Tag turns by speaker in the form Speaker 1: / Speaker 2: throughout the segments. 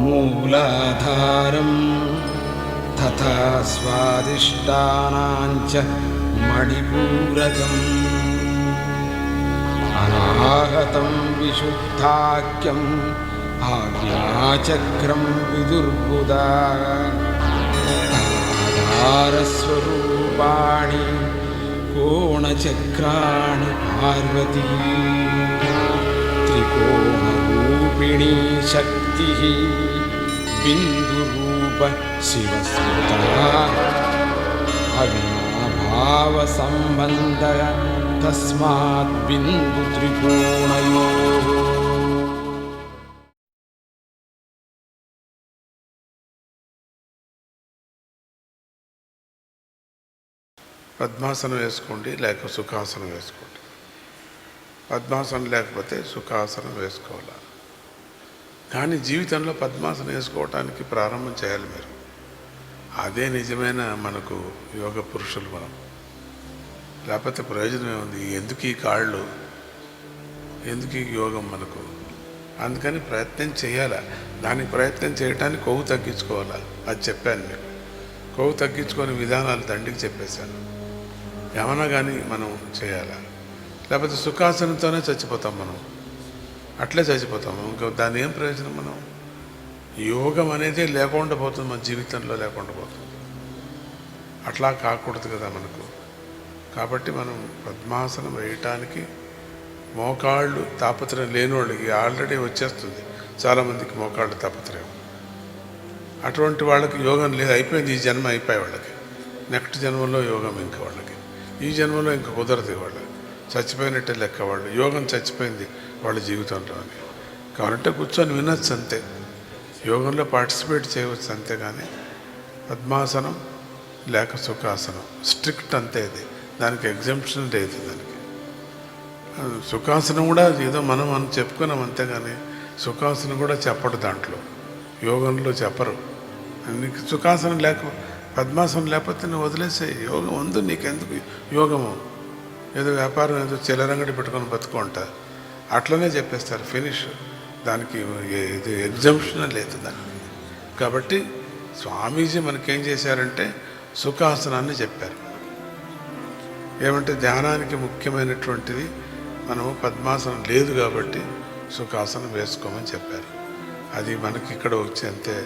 Speaker 1: మూలాధారం తథా స్వాదిష్టానాంచ మణిపూరకం అనాహతం విశుద్ధాఖ్యం ఆజ్ఞాచక్రం విదుర్బుదా ఆధారస్వరూపాణి కోణచక్రాణి పార్వతీ త్రికోణరూపిణీ శక్తి బిందురూప శివస్మృతా అవినాభావ సంబంధ తస్మాత్ బిందు త్రికోణయోః.
Speaker 2: పద్మాసనం వేసుకోండి, లేక సుఖాసనం వేసుకోండి. పద్మాసనం లేకపోతే సుఖాసనం వేసుకోవాలి. కానీ జీవితంలో పద్మాసనం వేసుకోవటానికి ప్రారంభం చేయాలి మీరు. అదే నిజమైన మనకు యోగ పురుషులు మనం. లేకపోతే ప్రయోజనం ఏముంది? ఎందుకు ఈ కాళ్ళు, ఎందుకు ఈ యోగం మనకు? అందుకని ప్రయత్నం చేయాలి. దానికి ప్రయత్నం చేయటానికి కొవ్వు తగ్గించుకోవాలి. అది చెప్పాను మీకు. కొవ్వు తగ్గించుకొని విధానాలు దండికి చెప్పేశాను. ఏమన్నా కానీ మనం చేయాలి. లేకపోతే సుఖాసనంతోనే చచ్చిపోతాం మనం. అట్లే చచ్చిపోతాము. ఇంకా దాని ఏం ప్రయోజనం? మనం యోగం అనేది లేకుండా పోతుంది, మన జీవితంలో లేకుండా పోతుంది. అట్లా కాకూడదు కదా మనకు. కాబట్టి మనం పద్మాసనం వేయటానికి మోకాళ్ళు తాపత్రయం లేని వాళ్ళకి ఆల్రెడీ వచ్చేస్తుంది. చాలామందికి మోకాళ్ళు తాపత్రయం. అటువంటి వాళ్ళకి యోగం లేదు, అయిపోయింది. ఈ జన్మ అయిపోయి వాళ్ళకి. నెక్స్ట్ జన్మలో యోగం ఇంకా వాళ్ళకి. ఈ జన్మలో ఇంకా కుదరదు. వాళ్ళు చచ్చిపోయినట్టే లెక్క. వాళ్ళు యోగం చచ్చిపోయింది వాళ్ళ జీవితంలో అని. కావాలంటే కూర్చొని వినొచ్చు అంతే, యోగంలో పార్టిసిపేట్ చేయవచ్చు అంతేగాని పద్మాసనం లేక సుఖాసనం స్ట్రిక్ట్ అంతే. ఇది దానికి ఎగ్జంప్షన్ లేదు. దానికి సుఖాసనం కూడా ఏదో మనం చెప్పుకున్నాం అంతేగాని సుఖాసనం కూడా చెప్పడు దాంట్లో, యోగంలో చెప్పరు. నీకు సుఖాసనం లేక పద్మాసనం లేకపోతే నువ్వు వదిలేసే. యోగం ఉంది నీకెందుకు యోగము? ఏదో వ్యాపారం ఏదో చిల్లరంగడి పెట్టుకొని బతుకుంటా అట్లనే చెప్పేస్తారు, ఫినిష్. దానికి ఇది ఎగ్జంప్షన్ లేదు దానికి. కాబట్టి స్వామీజీ మనకేం చేశారంటే సుఖాసనాన్ని చెప్పారు. ఏమంటే ధ్యానానికి ముఖ్యమైనటువంటిది మనము పద్మాసనం లేదు కాబట్టి సుఖాసనం వేసుకోమని చెప్పారు. అది మనకి ఇక్కడ వచ్చి అంతే.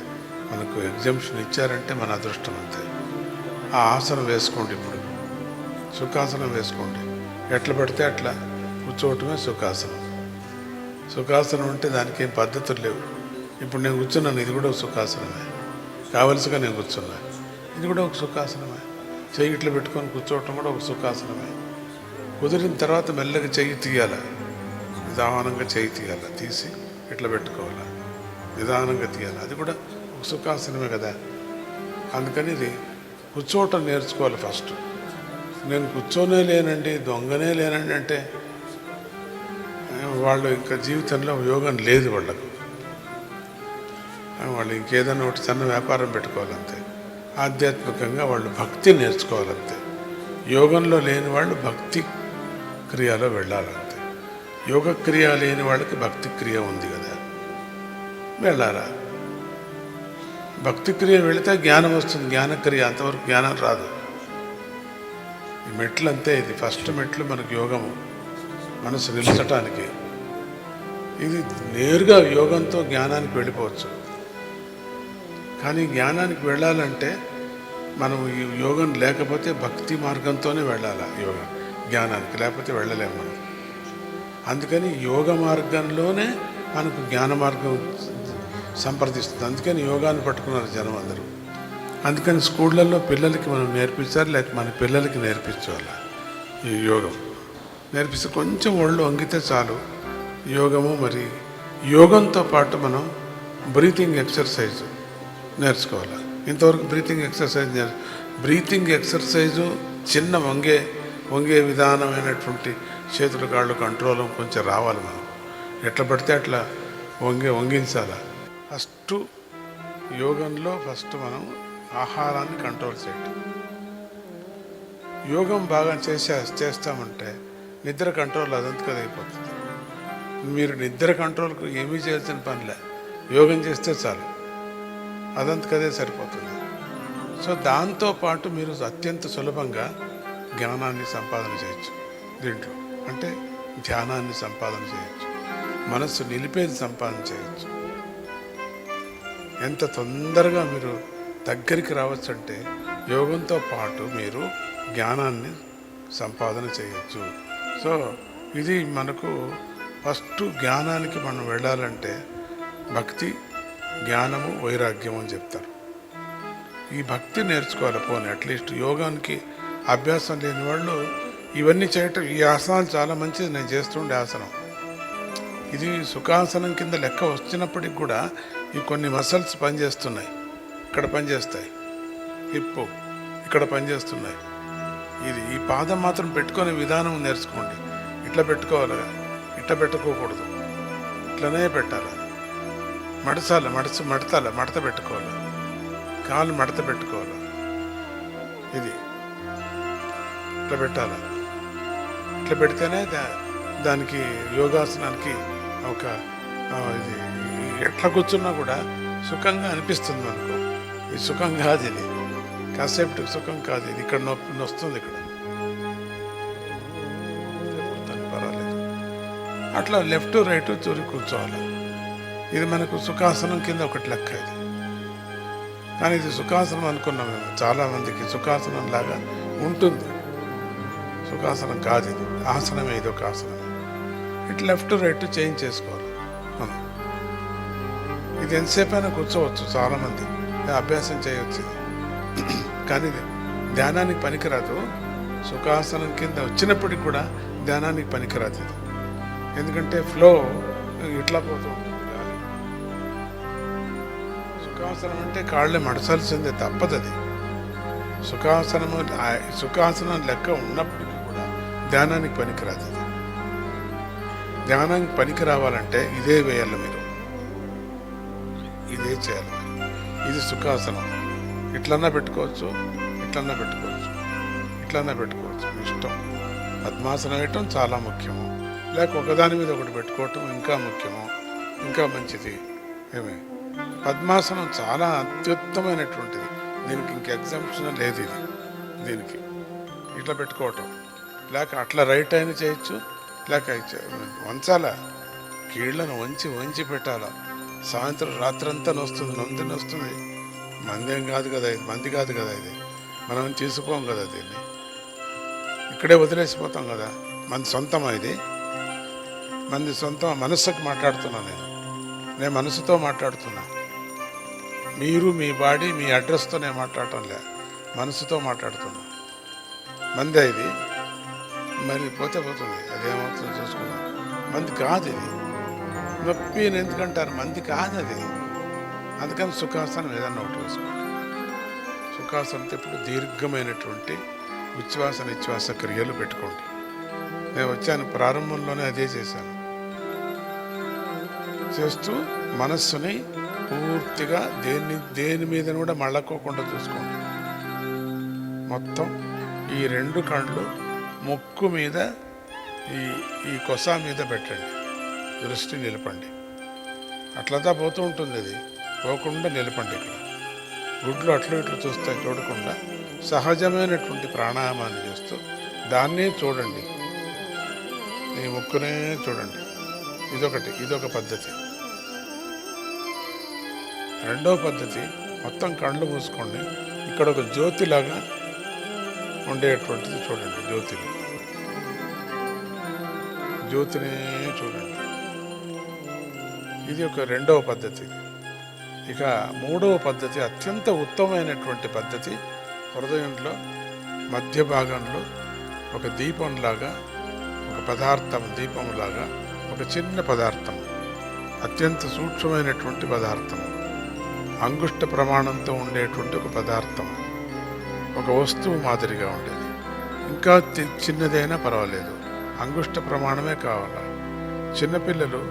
Speaker 2: మనకు ఎగ్జంప్షన్ ఇచ్చారంటే మన అదృష్టం అంతే. ఆ ఆసనం వేసుకోండి. ఇప్పుడు సుఖాసనం వేసుకోండి. ఎట్లా పడితే అట్లా కూర్చోవటమే సుఖాసనం. సుఖాసనం అంటే దానికి ఏం పద్ధతులు లేవు. ఇప్పుడు నేను కూర్చున్నాను, ఇది కూడా ఒక సుఖాసనమే. కావలసిగా నేను కూర్చున్నా, ఇది కూడా ఒక సుఖాసనమే. చెయ్యి ఇట్లా పెట్టుకొని కూర్చోవటం కూడా ఒక సుఖాసనమే. కుదిరిన తర్వాత మెల్లగా చెయ్యి తీయాలి, నిదానంగా చెయ్యి తీయాలి. తీసి ఇట్లా పెట్టుకోవాలి, నిదానంగా తీయాలి. అది కూడా ఒక సుఖాసనమే కదా. అందుకని ఇది కూర్చోవటం నేర్చుకోవాలి ఫస్ట్. నేను కూర్చోనే లేనండి, దొంగనే లేనండి అంటే వాళ్ళు ఇంకా జీవితంలో యోగం లేదు వాళ్ళకు. వాళ్ళు ఇంకేదైనా ఒకటి చిన్న వ్యాపారం పెట్టుకోవాలంతే. ఆధ్యాత్మికంగా వాళ్ళు భక్తి నేర్చుకోవాలంతే. యోగంలో లేని వాళ్ళు భక్తి క్రియలో వెళ్ళాలంతే. యోగ క్రియ లేని వాళ్ళకి భక్తి క్రియ ఉంది కదా, వెళ్ళాలా. భక్తి క్రియ వెళితే జ్ఞానం వస్తుంది, జ్ఞానక్రియ. అంతవరకు జ్ఞానం రాదు. ఈ మెట్లు అంతే. ఇది ఫస్ట్ మెట్లు మనకు యోగము, మనసు నిలిచటానికి. ఇది నేరుగా యోగంతో జ్ఞానానికి వెళ్ళిపోవచ్చు. కానీ జ్ఞానానికి వెళ్ళాలంటే మనం ఈ యోగం లేకపోతే భక్తి మార్గంతోనే వెళ్ళాలి జ్ఞానానికి, లేకపోతే వెళ్ళలేము మనం. అందుకని యోగ మార్గంలోనే మనకు జ్ఞాన మార్గం సంప్రదిస్తుంది. అందుకని యోగాన్ని పట్టుకున్నారు జనం అందరూ. అందుకని స్కూళ్ళల్లో పిల్లలకి మనం నేర్పించాలి, లేక మన పిల్లలకి నేర్పించాలి. ఈ యోగం నేర్పిస్తే కొంచెం ఒళ్ళు వంగితే చాలు. యోగము మరి యోగంతో పాటు మనం బ్రీతింగ్ ఎక్సర్సైజు నేర్చుకోవాలి. ఇంతవరకు బ్రీతింగ్ ఎక్సర్సైజు చిన్న వంగే విధానమైనటువంటి చేతులు కాళ్ళు కంట్రోల్ కొంచెం రావాలి. మనం ఎట్లా పడితే అట్లా వంగించాలి. ఫస్ట్ యోగంలో మనం ఆహారాన్ని కంట్రోల్ చేయటం. యోగం బాగా చేస్తామంటే నిద్ర కంట్రోల్ అదంతగా అయిపోతుంది. మీరు నిద్ర కంట్రోల్కి ఏమీ చేయాల్సిన పనిలే, యోగం చేస్తే చాలు. అదంతకదే సరిపోతుంది. సో దాంతోపాటు మీరు అత్యంత సులభంగా జ్ఞానాన్ని సంపాదన చేయొచ్చు దీంట్లో. అంటే ధ్యానాన్ని సంపాదన చేయొచ్చు, మనస్సు నిలిపేది సంపాదన చేయొచ్చు. ఎంత తొందరగా మీరు దగ్గరికి రావచ్చు అంటే యోగంతో పాటు మీరు జ్ఞానాన్ని సంపాదన చేయొచ్చు. సో ఇది మనకు ఫస్ట్ జ్ఞానానికి మనం వెళ్ళాలంటే భక్తి, జ్ఞానము, వైరాగ్యం అని చెప్తారు. ఈ భక్తి నేర్చుకోవాలి. పోనీ అట్లీస్ట్ యోగానికి అభ్యాసం లేని వాళ్ళు ఇవన్నీ చేయటం, ఈ ఆసనాలు చాలా మంచిది, నేను చేస్తుండే ఆసనం ఇది సుఖాసనం కింద లెక్క వచ్చినప్పటికి కూడా ఈ కొన్ని మసిల్స్ పనిచేస్తున్నాయి, ఇక్కడ పనిచేస్తాయి, హిప్పు ఇక్కడ పనిచేస్తున్నాయి. ఇది ఈ పాదం మాత్రం పెట్టుకునే విధానం నేర్చుకోండి. ఇట్లా పెట్టుకోవాలి, ఇట్లా పెట్టుకోకూడదు, ఇట్లనే పెట్టాలి. మడత పెట్టుకోవాలి, కాలు మడత పెట్టుకోవాలి, ఇది ఇట్లా పెట్టాలి. ఇట్లా పెడితేనే దానికి యోగాసనానికి ఒక ఇది ఎట్లా కూర్చున్నా కూడా సుఖంగా అనిపిస్తుంది మనకు. ఇది సుఖం కాదు, ఇది కాసేపటికి సుఖం కాదు, ఇది ఇక్కడ నొప్పి వస్తుంది, ఇక్కడ పర్వాలేదు. అట్లా లెఫ్ట్ రైట్ చూరి కూర్చోవాలి. ఇది మనకు సుఖాసనం కింద ఒకటి లెక్క ఇది. కానీ ఇది సుఖాసనం అనుకున్నాం మేము, చాలామందికి సుఖాసనం లాగా ఉంటుంది. సుఖాసనం కాదు ఇది, ఆసనమే, ఇది ఒక ఆసనం. ఇటు లెఫ్ట్ రైట్ చేంజ్ చేసుకోవాలి మనం. ఇది ఎంతసేపు అయినా కూర్చోవచ్చు, చాలామంది అభ్యాసం చేయవచ్చు. కానీ ఇది ధ్యానానికి పనికిరాదు. సుఖాసనం కింద వచ్చినప్పటికి కూడా ధ్యానానికి పనికిరాదు ఇది. ఎందుకంటే ఫ్లో ఇట్లా పోతూ ఉంటుంది. సుఖాసనం అంటే కాళ్ళే మడచాల్సిందే, తప్పదు అది. సుఖాసనం లెక్క ఉన్నప్పటికీ కూడా ధ్యానానికి పనికిరాదు అది. ధ్యానానికి పనికి రావాలంటే ఇదే వేయాలి మీరు, ఇదే చేయాలి. ఇది సుఖాసనం. ఇట్లన్నా పెట్టుకోవచ్చు, ఇట్లన్నా పెట్టుకోవచ్చు, ఇట్లన్నా పెట్టుకోవచ్చు, మీ ఇష్టం. పద్మాసనం వేయటం చాలా ముఖ్యము, లేక ఒకదాని మీద ఒకటి పెట్టుకోవటం ఇంకా ముఖ్యము, ఇంకా మంచిది. ఏమి పద్మాసనం చాలా అత్యుత్తమైనటువంటిది. దీనికి ఇంక ఎగ్జాంప్షన్ లేదు. ఇది దీనికి ఇట్లా పెట్టుకోవటం, లేక అట్లా రైట్ అయినా చేయొచ్చు, లేక వంచాల, కీళ్ళను వంచి పెట్టాల. సాయంత్రం రాత్రంతా నొస్తుంది. మందేం కాదు కదా ఇది, మంది కాదు కదా ఇది, మనం తీసుకోం కదా దీన్ని, ఇక్కడే వదిలేసిపోతాం కదా. మన సొంతమా ఇది? మంది సొంతం. మనస్సుకి మాట్లాడుతున్నా నేను మనసుతో మాట్లాడుతున్నా. మీరు మీ బాడీ మీ అడ్రస్తో నేను మాట్లాడటం లే, మనసుతో మాట్లాడుతున్నా. మందే ఇది, మరి పోతుంది, అదేమవుతుందో చూసుకున్నాం. మంది కాదు ఇది. నొప్పి అని ఎందుకంటారు? మంది కాదు అది. అందుకని సుఖాసనం ఏదన్నా ఒకటి వేసుకోండి. సుఖాసనంతో ఇప్పుడు దీర్ఘమైనటువంటి ఉచ్ఛ్వాస నిశ్వాస క్రియలు పెట్టుకోండి. నేను వచ్చాను ప్రారంభంలోనే అదే చేశాను. చేస్తూ మనస్సుని పూర్తిగా దేని మీద కూడా మళ్ళకోకుండా చూసుకోండి. మొత్తం ఈ రెండు కళ్ళు ముక్కు మీద, ఈ కొస మీద పెట్టండి. దృష్టి నిలపండి. అట్లంతా పోతూ ఉంటుంది, అది పోకుండా నిలపండి. ఇక్కడ గుడ్లు అట్లు ఇట్లు చూస్తాయి, చూడకుండా సహజమైనటువంటి ప్రాణాయామాన్ని చేస్తూ దాన్నే చూడండి. ఈ ముక్కునే చూడండి. ఇదొక పద్ధతి. రెండవ పద్ధతి, మొత్తం కళ్ళు మూసుకోండి. ఇక్కడ ఒక జ్యోతిలాగా ఉండేటువంటిది చూడండి. జ్యోతినే చూడండి. ఇది ఒక రెండవ పద్ధతి. ఇక మూడవ పద్ధతి, అత్యంత ఉత్తమమైనటువంటి పద్ధతి. హృదయంలో మధ్య భాగంలో ఒక దీపంలాగా, ఒక పదార్థం, దీపంలాగా ఒక చిన్న పదార్థం, అత్యంత సూక్ష్మమైనటువంటి పదార్థం, అంగుష్ట ప్రమాణంతో ఉండేటువంటి ఒక పదార్థం, ఒక వస్తువు మాదిరిగా ఉండేది. ఇంకా చిన్నదైనా పర్వాలేదు, అంగుష్ట ప్రమాణమే కావాలి. చిన్నపిల్లలు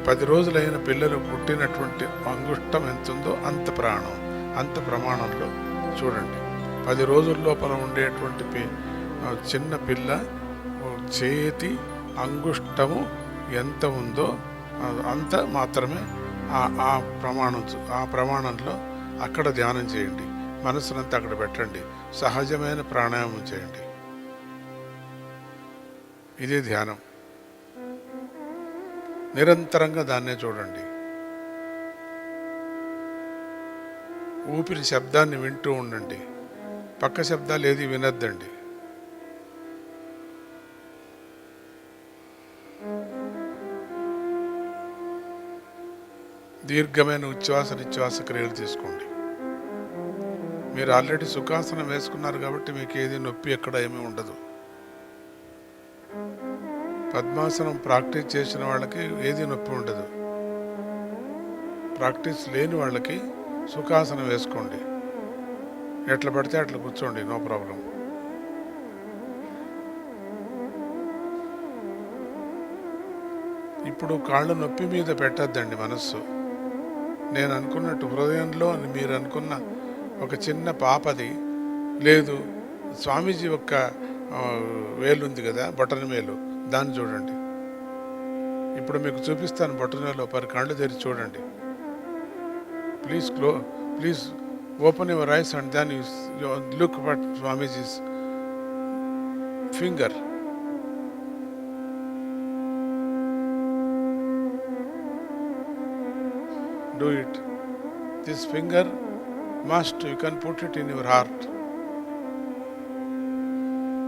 Speaker 2: 10 రోజులైన పిల్లలు పుట్టినటువంటి అంగుష్టం ఎంతుందో అంత ప్రమాణంలో చూడండి. 10 రోజుల లోపల ఉండేటువంటి చిన్న పిల్ల చేతి అంగుష్టము ఎంత ఉందో అంత మాత్రమే ఆ ప్రమాణంలో అక్కడ ధ్యానం చేయండి. మనసునంతా అక్కడ పెట్టండి. సహజమైన ప్రాణాయామం చేయండి. ఇదే ధ్యానం. నిరంతరంగా దాన్నే చూడండి. ఊపిరి శబ్దాన్ని వింటూ ఉండండి. పక్క శబ్దాలు ఏది వినొద్దండి. దీర్ఘమైన ఉచ్ఛ్వాస నిశ్వాస క్రియలు తీసుకోండి. మీరు ఆల్రెడీ సుఖాసనం వేసుకున్నారు కాబట్టి మీకు ఏది నొప్పి ఎక్కడ ఏమీ ఉండదు. పద్మాసనం ప్రాక్టీస్ చేసిన వాళ్ళకి ఏది నొప్పి ఉండదు. ప్రాక్టీస్ లేని వాళ్ళకి సుఖాసనం వేసుకోండి. ఎట్లా పడితే అట్లా కూర్చోండి, నో ప్రాబ్లం. ఇప్పుడు కాళ్ళు నొప్పి మీద పెట్టద్దండి మనస్సు. నేను అనుకున్నట్టు హృదయంలో మీరు అనుకున్న ఒక చిన్న పాపది లేదు. స్వామీజీ యొక్క వేలు ఉంది కదా, బొటన వేలు, దాన్ని చూడండి. ఇప్పుడు మీకు చూపిస్తాను బొటన వేలు. కళ్ళు తెరిచి చూడండి. Please open your eyes and then you look at Swamiji's finger. Do it. This finger you can put it in your heart.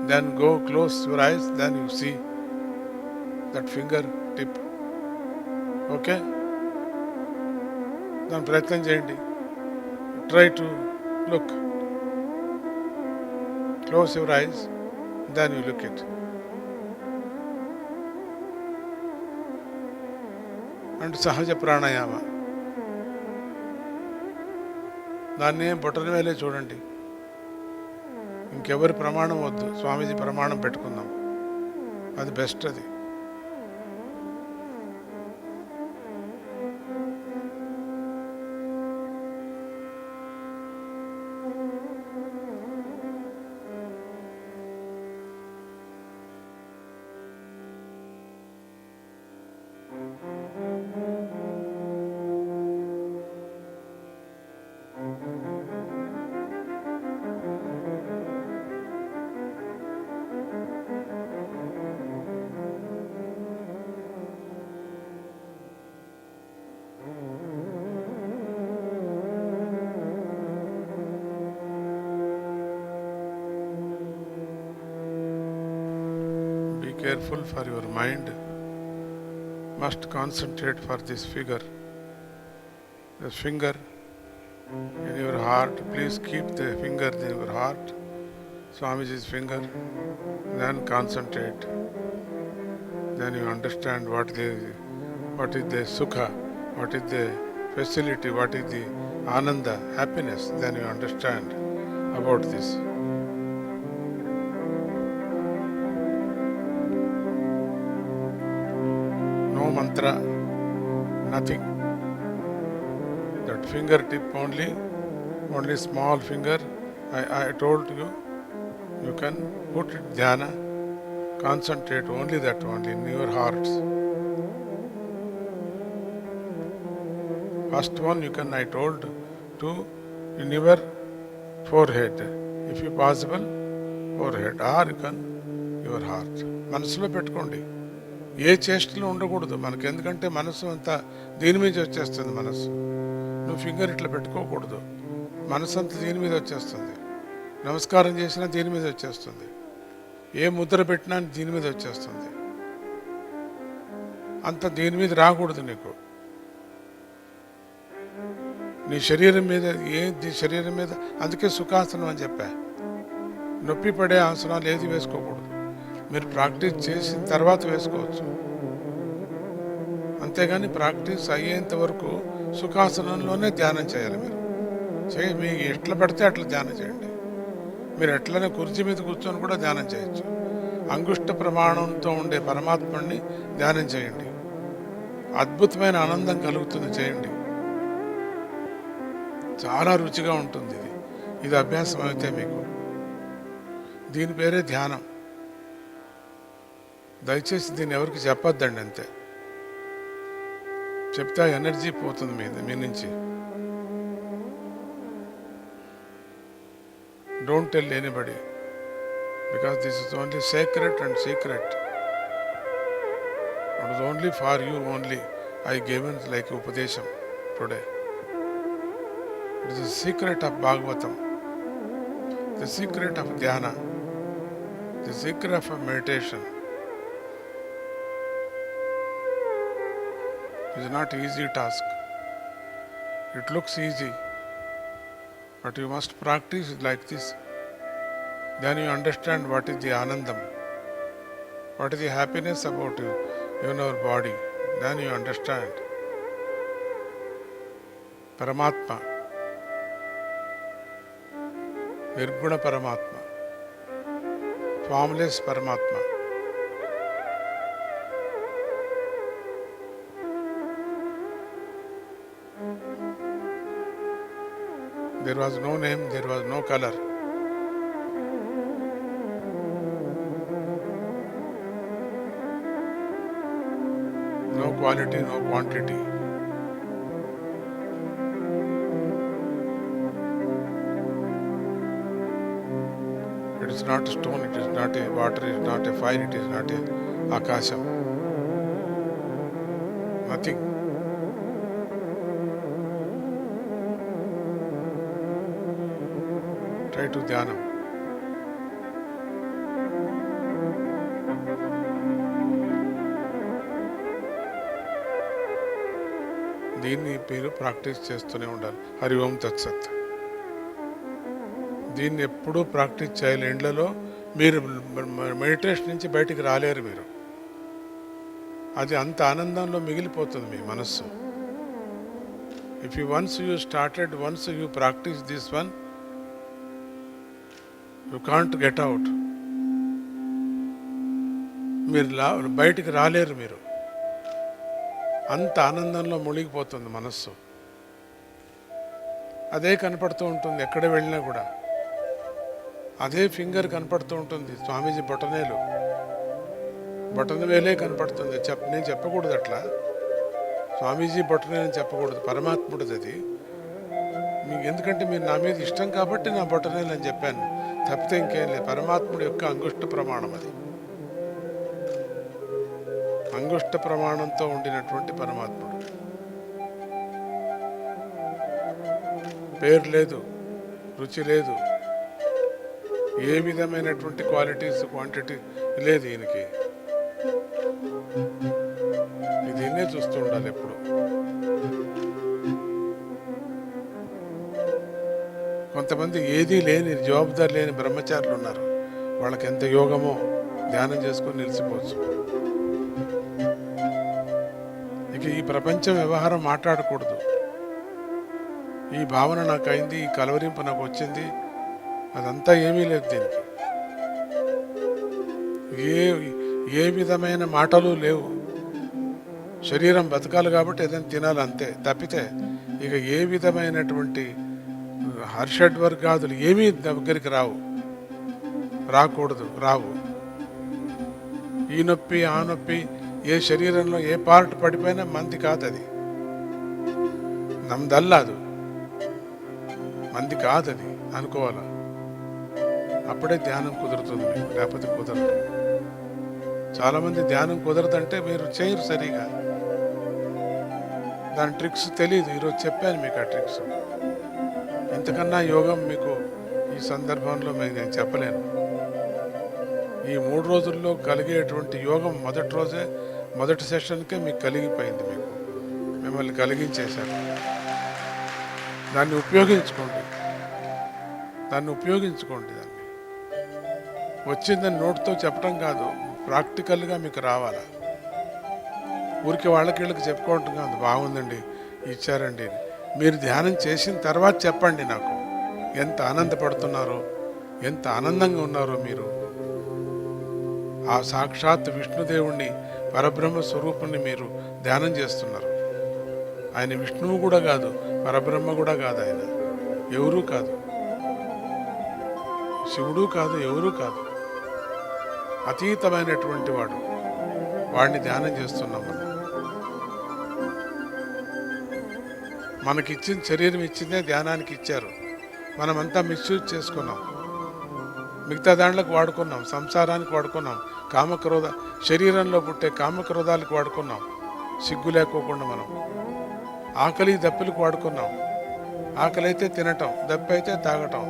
Speaker 2: Then go close your eyes, then you see that finger tip. Okay? Then ప్రయత్నం చేయండి. Try to look. Close your eyes, then you look it. And సహజ ప్రాణాయామ. దాన్నే బొటన వేలే చూడండి. ఇంకెవరి ప్రమాణం వద్దు, స్వామీజీ ప్రమాణం పెట్టుకుందాం. అది బెస్ట్. అది careful, for your mind must concentrate for this figure. The finger in your heart. Please keep the finger in your heart, Swamiji's finger. Then concentrate. Then you understand what is the sukha, what is the facility, what is the ananda, happiness. Then you understand about this. No mantra, nothing. That fingertip only small finger. I told you, you can put it dhyana, concentrate only that only in your hearts. First one you can, I told, to in your forehead, if you possible, forehead, or you can your heart. మనసులో పెట్టుకోండి. ఏ చేష్టలు ఉండకూడదు మనకి. ఎందుకంటే మనసు అంతా దీని మీద వచ్చేస్తుంది. మనసు నువ్వు ఫింగర్ ఇట్లా పెట్టుకోకూడదు. మనసు అంతా దీని మీద వచ్చేస్తుంది. నమస్కారం చేసినా దీని మీద వచ్చేస్తుంది. ఏ ముద్ర పెట్టినా దీని మీద వచ్చేస్తుంది. అంత దీని మీద రాకూడదు నీకు. నీ శరీరం మీద శరీరం మీద. అందుకే సుఖాసనం అని చెప్పా. నొప్పి పడే ఆసనాలు ఏది వేసుకోకూడదు. మీరు ప్రాక్టీస్ చేసిన తర్వాత వేసుకోవచ్చు. అంతేగాని ప్రాక్టీస్ అయ్యేంత వరకు సుఖాసనంలోనే ధ్యానం చేయాలి. మీరు మీకు ఎట్లా పడితే అట్లా ధ్యానం చేయండి. మీరు ఎట్లనే కుర్చీ మీద కూర్చొని కూడా ధ్యానం చేయొచ్చు. అంగుష్ట ప్రమాణంతో ఉండే పరమాత్మని ధ్యానం చేయండి. అద్భుతమైన ఆనందం కలుగుతుంది. చేయండి. చాలా రుచిగా ఉంటుంది. ఇది అభ్యాసం అయితే మీకు. దీని పేరే ధ్యానం. దయచేసి దీన్ని ఎవరికి చెప్పొద్దండి. అంతే చెప్తే ఎనర్జీ పోతుంది మీ నుంచి. don't tell anybody, because this is only sacred and secret. It is only for you only. I given like Upadesham today. It is the secret of Bhagavatam, the secret of Dhyana, the secret of meditation. It is not easy task. It looks easy, but you must practice like this. Then you understand what is the Anandam, what is the happiness about you, in our body. Then you understand. Paramatma, Nirguna Paramatma, formless Paramatma. There was no name, there was no color. No quality, no quantity. It is not a stone, it is not a water, it is not a fire, it is not a akasham. Nothing. Try to dhyanam. దీన్ని మీరు practice చేస్తూనే ఉండాలి. హరి ఓం తత్సత్. దీన్ని ఎప్పుడూ practice చేయాలి. ఇండ్లలో మీరు మెడిటేషన్ నుంచి బయటికి రాలేరు మీరు. అది అంత ఆనందంలో మిగిలిపోతుంది మీ మనస్సు. If you once you started, once you practice this one, you can't get out. మీరు బయటికి రాలేరు మీరు. అంత ఆనందంలో మునిగిపోతుంది మనస్సు. అదే కనపడుతూ ఉంటుంది ఎక్కడ వెళ్ళినా కూడా. అదే ఫింగర్ కనపడుతూ ఉంటుంది. స్వామీజీ బొటనవేలే కనపడుతుంది. నేను చెప్పకూడదు అట్లా. స్వామీజీ బొటనవేలని చెప్పకూడదు, పరమాత్ముడిది అది. మీకు ఎందుకంటే మీరు నా మీద ఇష్టం కాబట్టి నా బొటనవేలు అని చెప్పాను, తప్పితే ఇంకేం లేదు. పరమాత్ముడి యొక్క అంగుష్ట ప్రమాణం అది. అంగుష్ట ప్రమాణంతో ఉండినటువంటి పరమాత్ముడు. పేరు లేదు, రుచి లేదు, ఏ విధమైనటువంటి క్వాలిటీస్ క్వాంటిటీ లేదు ఈయనకి. దీన్నే చూస్తూ ఉండాలి ఎప్పుడు. కొంతమంది ఏదీ లేని జవాబుదారి లేని బ్రహ్మచారులు ఉన్నారు. వాళ్ళకి ఎంత యోగమో ధ్యానం చేసుకొని నిలిచిపోవచ్చు. ఇక ఈ ప్రపంచం వ్యవహారం మాట్లాడకూడదు. ఈ భావన నాకు అయింది, ఈ కలవరింపు నాకు వచ్చింది, అదంతా ఏమీ లేదు దీనికి. ఏ విధమైన మాటలు లేవు. శరీరం బతకాలి కాబట్టి ఏదైనా తినాలి అంతే, తప్పితే ఇక ఏ విధమైనటువంటి హర్షడ్వర్గాదులు ఏమీ దగ్గరికి రాకూడదు, రావు. ఈ నొప్పి ఆ నొప్పి, ఏ శరీరంలో ఏ పార్ట్ పడిపోయినా మంది కాదు అది, నమ్దల్లాదు, మంది కాదని అనుకోవాలా. అప్పుడే ధ్యానం కుదురుతుంది, లేకపోతే కుదరదు. చాలామంది ధ్యానం కుదరదంటే మీరు చేయరు సరిగా. దాని ట్రిక్స్ తెలియదు. ఈరోజు చెప్పాను మీకు ఆ ట్రిక్స్. ఇంతకన్నా యోగం మీకు ఈ సందర్భంలో నేను చెప్పలేను. ఈ 3 రోజుల్లో కలిగేటువంటి యోగం మొదటి రోజే, మొదటి సెషన్కే మీకు కలిగిపోయింది. మిమ్మల్ని కలిగించేశారు. దాన్ని ఉపయోగించుకోండి. దాన్ని వచ్చిందని నోటితో చెప్పడం కాదు, ప్రాక్టికల్గా మీకు రావాలా. ఊరికి వాళ్ళకి చెప్పుకోవటం కాదు, బాగుందండి ఇచ్చారండి. మీరు ధ్యానం చేసిన తర్వాత చెప్పండి నాకు ఎంత ఆనందపడుతున్నారో, ఎంత ఆనందంగా ఉన్నారో మీరు. ఆ సాక్షాత్ విష్ణుదేవుణ్ణి, పరబ్రహ్మ స్వరూపుణ్ణి మీరు ధ్యానం చేస్తున్నారు. ఆయన విష్ణువు కూడా కాదు, పరబ్రహ్మ కూడా కాదు, ఆయన ఎవరూ కాదు, శివుడు కాదు, ఎవరూ కాదు, అతీతమైనటువంటి వాడు. వాడిని ధ్యానం చేస్తున్నాం మనం. మనకిచ్చిన శరీరం ఇచ్చిందే ధ్యానానికి ఇచ్చారు. మనమంతా మిస్యూజ్ చేసుకున్నాం. మిగతా దాంట్లకు వాడుకున్నాం, సంసారానికి వాడుకున్నాం, కామక్రోధ శరీరంలో పుట్టే కామక్రోధాలకు వాడుకున్నాం, సిగ్గు లేకోకుండా మనం ఆకలి దప్పులకు వాడుకున్నాం. ఆకలి అయితే తినటం, దప్పి అయితే తాగటం,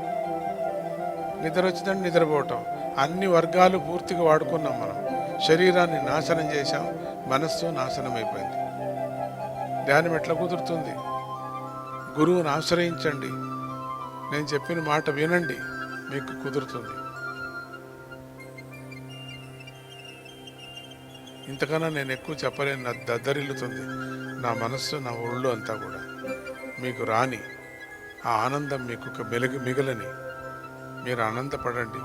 Speaker 2: నిద్ర వచ్చిందంటే నిద్రపోవటం, అన్ని వర్గాలు పూర్తిగా వాడుకున్నాం మనం. శరీరాన్ని నాశనం చేశాం, మనస్సు నాశనం అయిపోయింది. ధ్యానం ఎట్లా కుదురుతుంది? గురువుని ఆశ్రయించండి, నేను చెప్పిన మాట వినండి, మీకు కుదురుతుంది. ఇంతకన్నా నేను ఎక్కువ చెప్పలేను, నా దద్దరిల్లుతుంది నా మనస్సు, నా ఒళ్ళు అంతా కూడా. మీకు రాని ఆ ఆనందం మీకు మిగలని మీరు ఆనందపడండి.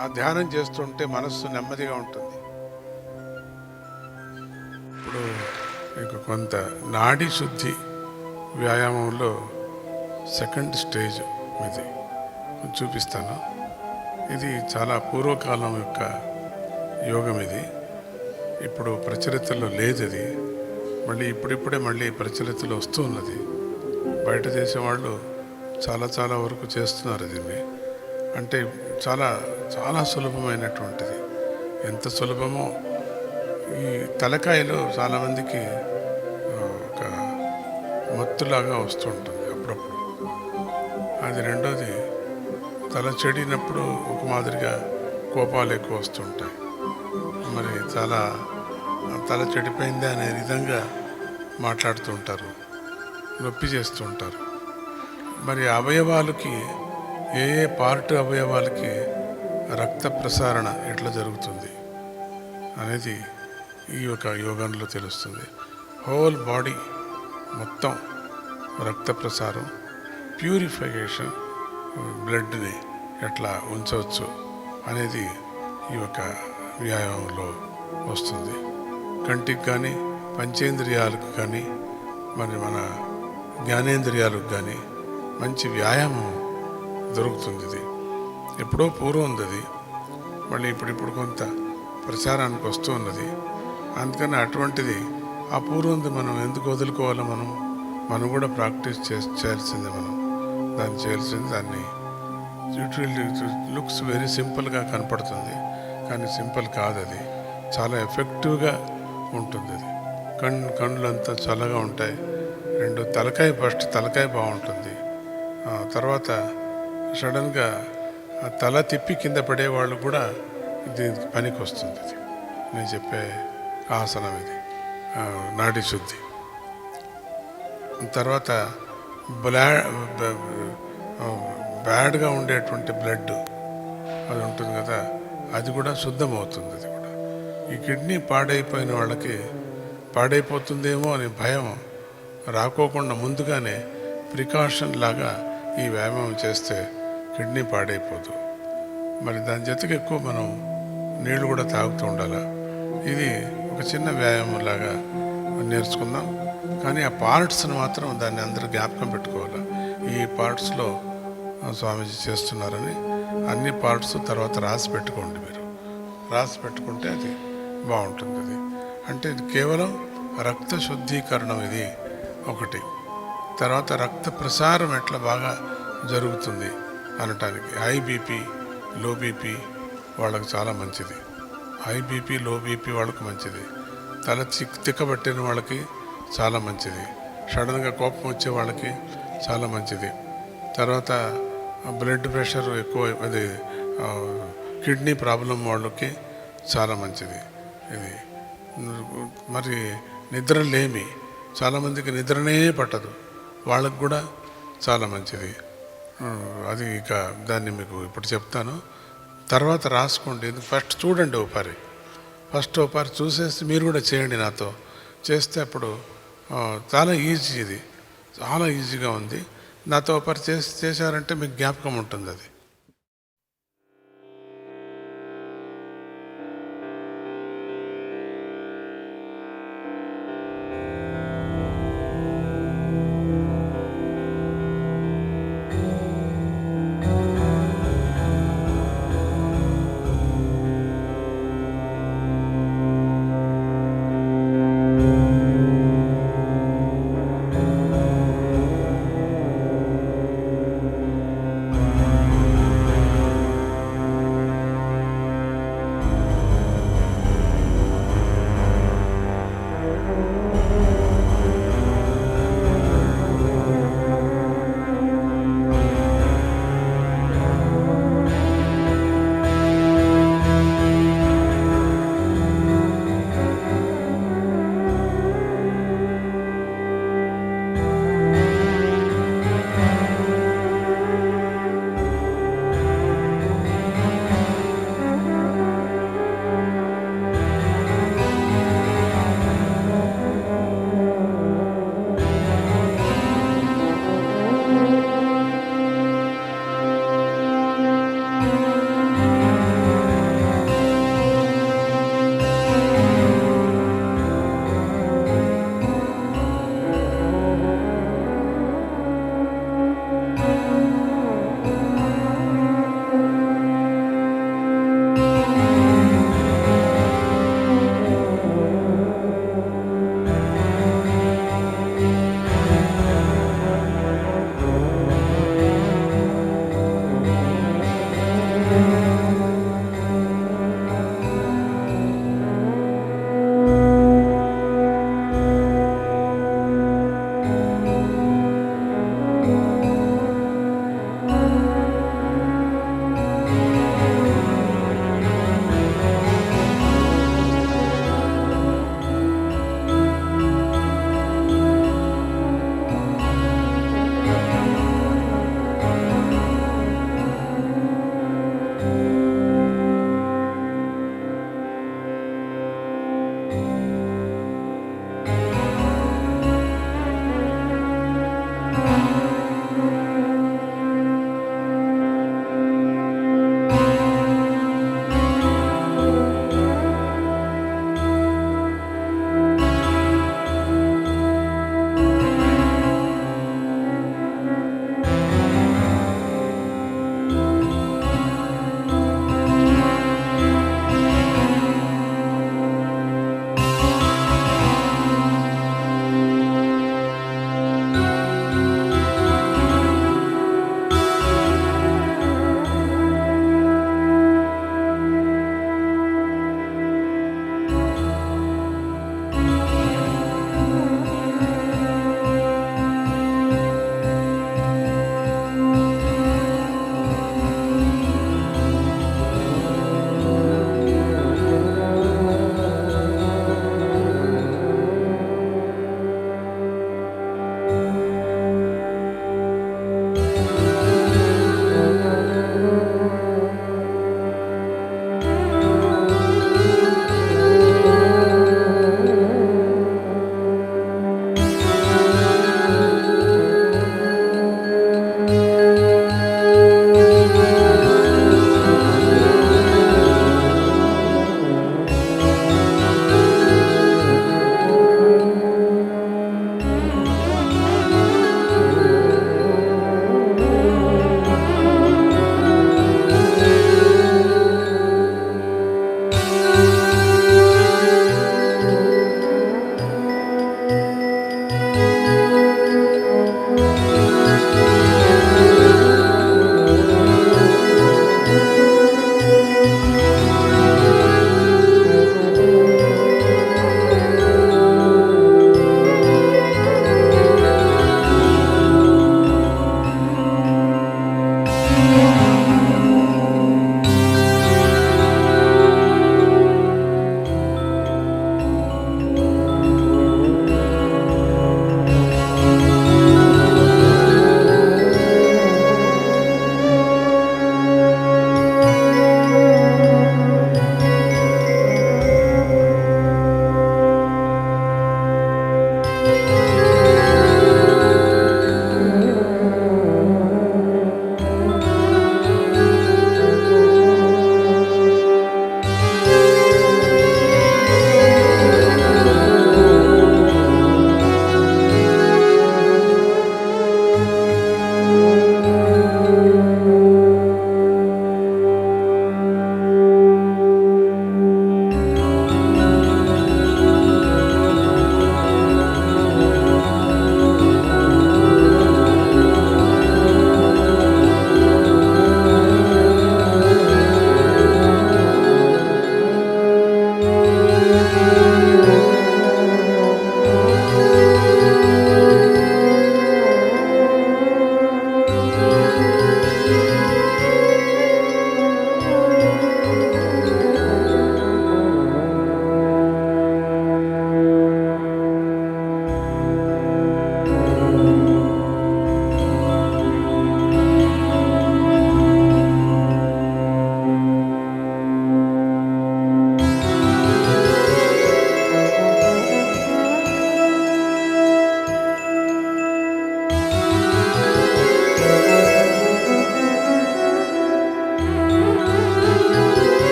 Speaker 2: ఆ ధ్యానం చేస్తుంటే మనస్సు నెమ్మదిగా ఉంటుంది. ఇప్పుడు మీకు కొంత నాడీ శుద్ధి వ్యాయామంలో సెకండ్ స్టేజ్ ఇది చూపిస్తాను. ఇది చాలా పూర్వకాలం యొక్క యోగం. ఇది ఇప్పుడు ప్రచలితలో లేదు. ఇది మళ్ళీ ఇప్పుడిప్పుడే మళ్ళీ ప్రచలితలో వస్తూ ఉన్నది. బయట దేశం వాళ్ళు చాలా వరకు చేస్తున్నారు దీన్ని. అంటే చాలా చాలా సులభమైనటువంటిది. ఎంత సులభమో ఈ తలకాయలో చాలామందికి ఒక మత్తులాగా వస్తూ ఉంటుంది అప్పుడప్పుడు. అది రెండోది, తల చెడినప్పుడు ఒక మాదిరిగా కోపాలు ఎక్కువ వస్తుంటాయి. మరి చాలా తల చెడిపోయిందా అనే విధంగా మాట్లాడుతూ ఉంటారు, నొప్పి చేస్తూ ఉంటారు. మరి అవయవాలకి ఏ పార్ట్ అవయవాలకి రక్త ప్రసారణ ఎట్లా జరుగుతుంది అనేది ఈ యొక్క యోగంలో తెలుస్తుంది. హోల్ బాడీ మొత్తం రక్త ప్రసారం, ప్యూరిఫికేషన్, బ్లడ్ని ఎట్లా ఉంచవచ్చు అనేది ఈ యొక్క వ్యాయామంలో వస్తుంది. కంటికి కానీ, పంచేంద్రియాలకు కానీ, మరి మన జ్ఞానేంద్రియాలకు కానీ మంచి వ్యాయామం దొరుకుతుంది. ఇది ఎప్పుడో పూర్వం ఉంది అది, మళ్ళీ ఇప్పుడు కొంత ప్రచారానికి వస్తూ ఉన్నది. అందుకని అటువంటిది ఆ పూర్వంది మనం ఎందుకు వదులుకోవాలో? మనం కూడా ప్రాక్టీస్ చేయాల్సిందే. మనం దాన్ని చేయాల్సింది. దాన్ని లుక్స్ వెరీ సింపుల్గా కనపడుతుంది, కానీ సింపుల్ కాదు. అది చాలా ఎఫెక్టివ్గా ఉంటుంది. అది కళ్ళంతా చల్లగా ఉంటాయి. రెండు ఫస్ట్ తలకాయ బాగుంటుంది. తర్వాత సడన్గా తల తిప్పి కింద పడేవాళ్ళు కూడా దీనికి పనికి వస్తుంది. ఇది నేను చెప్పే ఆసనం. ఇది నాడీ శుద్ధి. తర్వాత బ్యాడ్గా ఉండేటువంటి బ్లడ్ అది ఉంటుంది కదా, అది కూడా శుద్ధమవుతుంది. అది కూడా ఈ కిడ్నీ పాడైపోయిన వాళ్ళకి పాడైపోతుందేమో అనే భయం రాకోకుండా ముందుగానే ప్రికాషన్ లాగా ఈ వ్యాయామం చేస్తే కిడ్నీ పాడైపోదు. మరి దాని జతకి ఎక్కువ మనం నీళ్లు కూడా తాగుతూ ఉండాలి. ఇది ఒక చిన్న వ్యాయామం లాగా నేర్చుకుందాం. కానీ ఆ పార్ట్స్ని మాత్రం దాన్ని అందరూ జ్ఞాపకం పెట్టుకోవాలి. ఈ పార్ట్స్లో స్వామీజీ చేస్తున్నారని అన్ని పార్ట్స్ తర్వాత రాసి పెట్టుకోండి. మీరు రాసి పెట్టుకుంటే అది బాగుంటుంది. అది అంటే కేవలం రక్త శుద్ధీకరణం ఇది ఒకటి. తర్వాత రక్త ప్రసారం ఎట్లా బాగా జరుగుతుంది అనటానికి హై బీపీ, లో బీపీ వాళ్ళకి చాలా మంచిది. హై బీపీ, లో బీపీ వాళ్ళకి మంచిది. తల తిక్కబట్టిన వాళ్ళకి చాలా మంచిది. సడన్గా కోపం వచ్చే వాళ్ళకి చాలా మంచిది. తర్వాత బ్లడ్ ప్రెషర్ ఎక్కువ, అది కిడ్నీ ప్రాబ్లం వాళ్ళకి చాలా మంచిది. ఇది మరి నిద్రలేమి, చాలామందికి నిద్రనే పట్టదు, వాళ్ళకు కూడా చాలా మంచిది. అది ఇక దాన్ని మీకు ఇప్పుడు చెప్తాను, తర్వాత రాసుకోండి. ఫస్ట్ చూడండి ఓపారి, ఫస్ట్ ఓపారి చూసేసి మీరు కూడా చేయండి నాతో. చేస్తే అప్పుడు చాలా ఈజీ, ఇది చాలా ఈజీగా ఉంది. నాతో ఓపారి చేశారంటే మీకు జ్ఞాపకం ఉంటుంది. అది